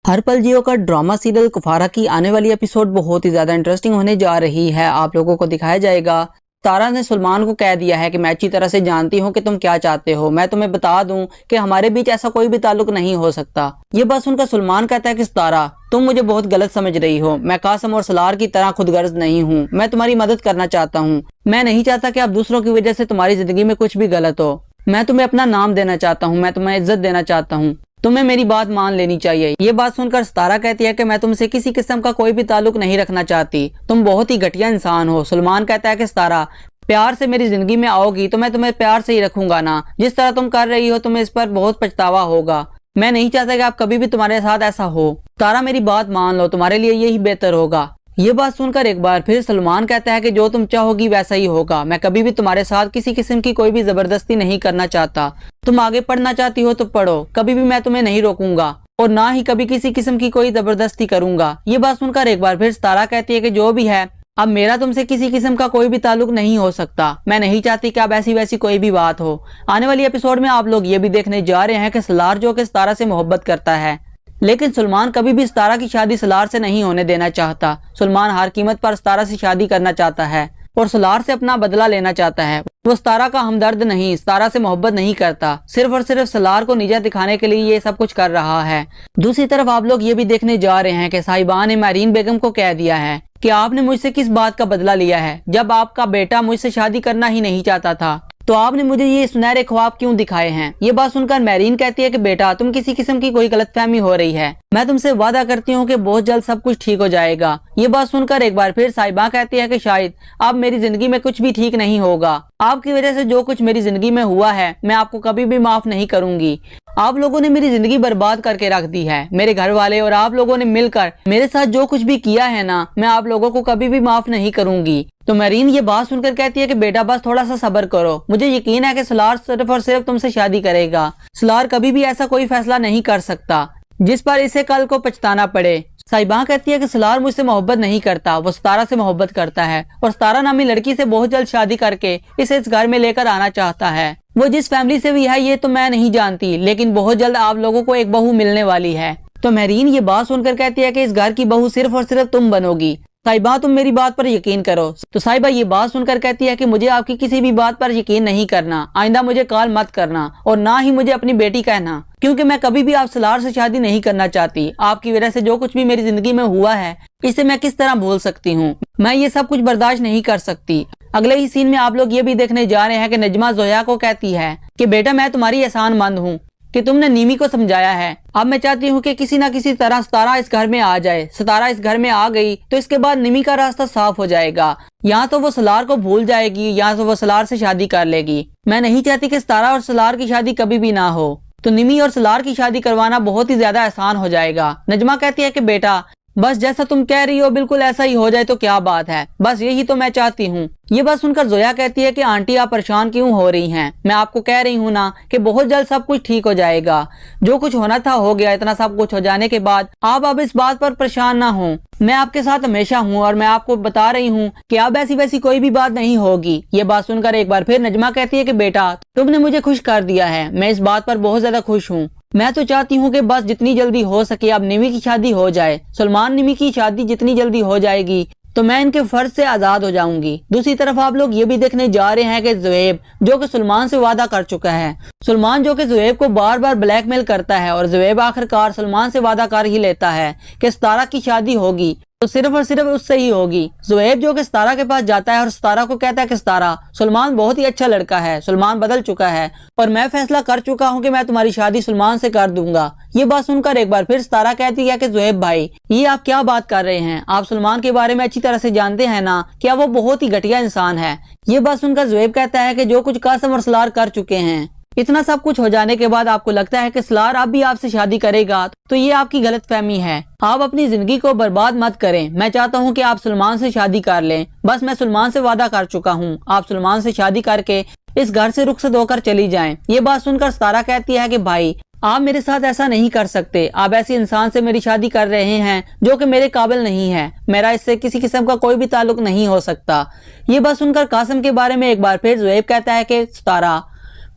हर पल जियो का drama serial Kufra की आने वाली एपिसोड बहुत ही ज्यादा इंटरेस्टिंग होने जा रही है। आप लोगों को दिखाया जाएगा तारा ने सलमान को कह दिया है कि मैं अच्छी तरह से जानती हूँ कि तुम क्या चाहते हो, मैं तुम्हें बता दूं कि हमारे बीच ऐसा कोई भी ताल्लुक नहीं हो सकता। ये बात सुनकर सलमान कहता है कि तारा तुम मुझे बहुत गलत समझ रही हो, मैं कासम और सलार की तरह खुदगर्ज नहीं हूँ, मैं तुम्हारी मदद करना चाहता हूँ। मैं नहीं चाहता कि आप दूसरों की वजह से तुम्हारी जिंदगी में कुछ भी गलत हो। मैं तुम्हें अपना नाम देना चाहता हूँ, मैं तुम्हें इज्जत देना चाहता हूँ, तुम्हें मेरी बात मान लेनी चाहिए। ये बात सुनकर सितारा कहती है कि मैं तुमसे किसी किस्म का कोई भी ताल्लुक नहीं रखना चाहती, तुम बहुत ही घटिया इंसान हो। सलमान कहता है कि सितारा प्यार से मेरी जिंदगी में आओगी तो मैं तुम्हें प्यार से ही रखूंगा ना, जिस तरह तुम कर रही हो तुम्हें इस पर बहुत पछतावा होगा। मैं नहीं चाहता कि आप कभी भी तुम्हारे साथ ऐसा हो। तारा मेरी बात मान लो, तुम्हारे लिए यही बेहतर होगा। ये बात सुनकर एक बार फिर सलमान कहता है कि जो तुम चाहोगी वैसा ही होगा, मैं कभी भी तुम्हारे साथ किसी किस्म की कोई भी जबरदस्ती नहीं करना चाहता। तुम आगे पढ़ना चाहती हो तो पढ़ो, कभी भी मैं तुम्हें नहीं रोकूंगा और ना ही कभी किसी किस्म की कोई जबरदस्ती करूंगा। ये बात सुनकर एक बार फिर तारा कहती है कि जो भी है अब मेरा तुमसे किसी किस्म का कोई भी ताल्लुक नहीं हो सकता, मैं नहीं चाहती कि अब ऐसी वैसी कोई भी बात हो। आने वाली एपिसोड में आप लोग ये भी देखने जा रहे हैं कि सलार जो कि सितारा से मोहब्बत करता है, लेकिन सलमान कभी भी सितारा की शादी सलार से नहीं होने देना चाहता। सलमान हर कीमत पर सितारा से शादी करना चाहता है और सलार से अपना बदला लेना चाहता है। वो सितारा का हमदर्द नहीं, सितारा से मोहब्बत नहीं करता, सिर्फ और सिर्फ सलार को निजात दिखाने के लिए ये सब कुछ कर रहा है। दूसरी तरफ आप लोग ये भी देखने जा रहे हैं कि साहिबा ने महरीन बेगम को कह दिया है कि आपने मुझसे किस बात का बदला लिया है। जब आपका बेटा मुझसे शादी करना ही नहीं चाहता था तो आपने मुझे ये सुनहरे ख्वाब क्यों दिखाए हैं। ये बात सुनकर महरीन कहती है कि बेटा तुम किसी किस्म की कोई गलतफहमी हो रही है, मैं तुमसे वादा करती हूँ कि बहुत जल्द सब कुछ ठीक हो जाएगा। ये बात सुनकर एक बार फिर साहिबा कहती है कि शायद अब मेरी जिंदगी में कुछ भी ठीक नहीं होगा, आपकी वजह से जो कुछ मेरी जिंदगी में हुआ है मैं आपको कभी भी माफ नहीं करूंगी। आप लोगों ने मेरी जिंदगी बर्बाद करके रख दी है, मेरे घर वाले और आप लोगों ने मिलकर मेरे साथ जो कुछ भी किया है ना, मैं आप लोगों को कभी भी माफ नहीं करूंगी। तो महरीन ये बात सुनकर कहती है कि बेटा बस थोड़ा सा सब्र करो, मुझे यकीन है कि सलार सिर्फ और सिर्फ तुमसे शादी करेगा। सलार कभी भी ऐसा कोई फैसला नहीं कर सकता जिस पर इसे कल को पछताना पड़े। साहिबा कहती है कि सलार मुझसे मोहब्बत नहीं करता, वो सितारा से मोहब्बत करता है और सितारा नामी लड़की से बहुत जल्द शादी करके इसे इस घर में लेकर आना चाहता है। वो जिस फैमिली से भी है ये तो मैं नहीं जानती, लेकिन बहुत जल्द आप लोगों को एक बहू मिलने वाली है। तो महरीन ये बात सुनकर कहती है कि इस घर की बहू सिर्फ और सिर्फ तुम बनोगी। साहिबा तुम मेरी बात पर यकीन करो। तो साहिबा ये बात सुनकर कहती है कि मुझे आपकी किसी भी बात पर यकीन नहीं करना, आइंदा मुझे कॉल मत करना और ना ही मुझे अपनी बेटी कहना, क्योंकि मैं कभी भी आप सलार से शादी नहीं करना चाहती। आपकी वजह से जो कुछ भी मेरी जिंदगी में हुआ है इसे मैं किस तरह भूल सकती हूँ, मैं ये सब कुछ बर्दाश्त नहीं कर सकती। अगले ही सीन में आप लोग ये भी देखने जा रहे हैं कि नजमा जोया को कहती है कि बेटा मैं तुम्हारी एहसानमंद हूँ कि तुमने नीमी को समझाया है। अब मैं चाहती हूँ कि किसी ना किसी तरह सितारा इस घर में आ जाए। सितारा इस घर में आ गई तो इसके बाद निमी का रास्ता साफ हो जाएगा, या तो वो सलार को भूल जाएगी या तो वो सलार से शादी कर लेगी। मैं नहीं चाहती कि सितारा और सलार की शादी कभी भी ना हो, तो निमी और सलार की शादी करवाना बहुत ही ज्यादा आसान हो जाएगा। नजमा कहती है कि बेटा बस जैसा तुम कह रही हो बिल्कुल ऐसा ही हो जाए तो क्या बात है, बस यही तो मैं चाहती हूँ। ये बात सुनकर जोया कहती है कि आंटी आप परेशान क्यों हो रही हैं, मैं आपको कह रही हूँ ना कि बहुत जल्द सब कुछ ठीक हो जाएगा। जो कुछ होना था हो गया, इतना सब कुछ हो जाने के बाद आप अब इस बात पर परेशान ना हो, मैं आपके साथ हमेशा हूँ और मैं आपको बता रही हूँ कि अब ऐसी वैसी कोई भी बात नहीं होगी। ये बात सुनकर एक बार फिर नजमा कहती है कि बेटा तुमने मुझे खुश कर दिया है, मैं इस बात पर बहुत ज्यादा खुश हूँ। मैं तो चाहती हूँ कि बस जितनी जल्दी हो सके अब निमी की शादी हो जाए। सलमान निमी की शादी जितनी जल्दी हो जाएगी तो मैं इनके फर्ज से आजाद हो जाऊंगी। दूसरी तरफ आप लोग ये भी देखने जा रहे हैं कि ज़ुएब जो कि सलमान से वादा कर चुका है, सलमान जो कि ज़ुएब को बार बार ब्लैकमेल करता है और ज़ुएब आखिरकार सलमान से वादा कर ही लेता है कि सितारा की शादी होगी तो सिर्फ और सिर्फ उससे ही होगी। ज़ुएब जो कि सितारा के पास जाता है और सितारा को कहता है कि सितारा सलमान बहुत ही अच्छा लड़का है, सलमान बदल चुका है और मैं फैसला कर चुका हूँ कि मैं तुम्हारी शादी सलमान से कर दूंगा। ये बात सुनकर एक बार फिर सितारा कहती है कि ज़ुएब भाई ये आप क्या बात कर रहे हैं, आप सलमान के बारे में अच्छी तरह से जानते हैं ना, क्या वो बहुत ही घटिया इंसान है। ये बात सुनकर ज़ुएब कहता है कि जो कुछ कासम और सलार कर चुके हैं, इतना सब कुछ हो जाने के बाद आपको लगता है कि सलार अब भी आपसे शादी करेगा, तो ये आपकी गलतफहमी है। आप अपनी जिंदगी को बर्बाद मत करें, मैं चाहता हूँ कि आप सलमान से शादी कर लें। बस मैं सलमान से वादा कर चुका हूँ, आप सलमान से शादी करके इस घर से रुखसत होकर चली जाएं। ये बात सुनकर सितारा कहती है कि भाई आप मेरे साथ ऐसा नहीं कर सकते, आप ऐसे इंसान से मेरी शादी कर रहे हैं जो कि मेरे काबिल नहीं है, मेरा इससे किसी किस्म का कोई भी ताल्लुक नहीं हो सकता। ये बात सुनकर कासिम के बारे में एक बार फिर ज़ुएब कहता है कि सितारा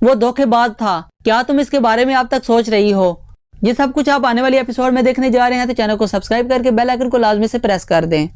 वो धोखेबाज था, क्या तुम इसके बारे में अब तक सोच रही हो। یہ سب کچھ آپ آنے والی ایپیسوڈ میں دیکھنے جا رہے ہیں، تو چینل کو سبسکرائب کر کے بیل آئیکن کو لازمی سے پریس کر دیں۔